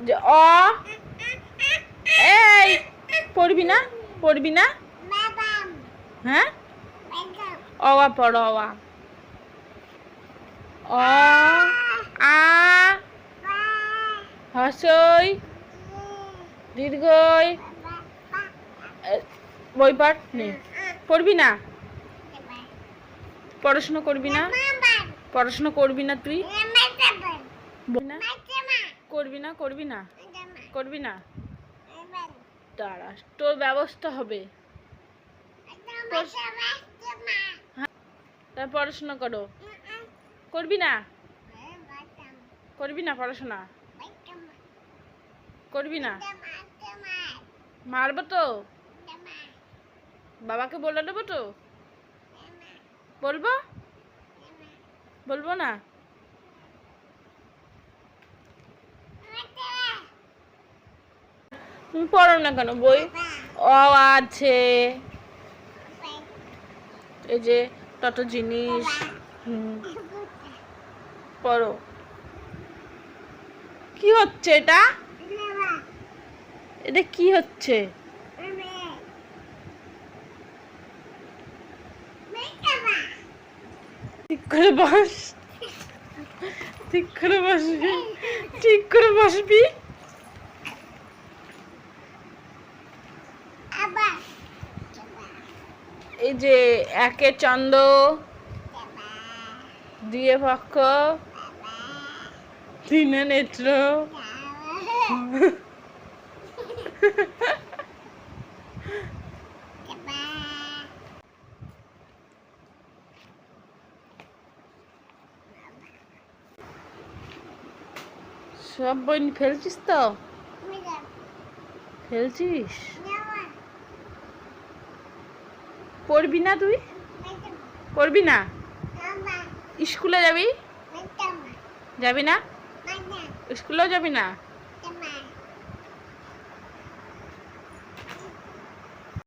যে অ এই পড়বি না পড়বি না হ্যাঁ অওয়া পড় অওয়া অ আ হ্রস্বই দীর্ঘই বই পাঠ নেই পড়বি না পড়াশোনা করবি না পড়াশোনা করবি না তুই করবি না করবি না করবি না দাঁড়া তোর ব্যবস্থা হবে তার পড়াশোনা করো করবি না করবি না পড়াশোনা করবি না মারবো তো বাবাকে বলে দেবো তো বলবো বলবো না তুমি পড়ো না কেন বই অ আছে এই যে তত জিনিস পড়ো কি হচ্ছে এটা এটা কি হচ্ছে ঠিক করে বস ঠিক করে বসবি ঠিক করে বসবি এই যে একে চন্দ্র দুয়ে পক্ষ তিনে নেত্র সব বই ফেলছিস তো ফেলছিস পড়বি না তুই পড়বি না স্কুলে যাবি যাবি না স্কুলেও যাবি না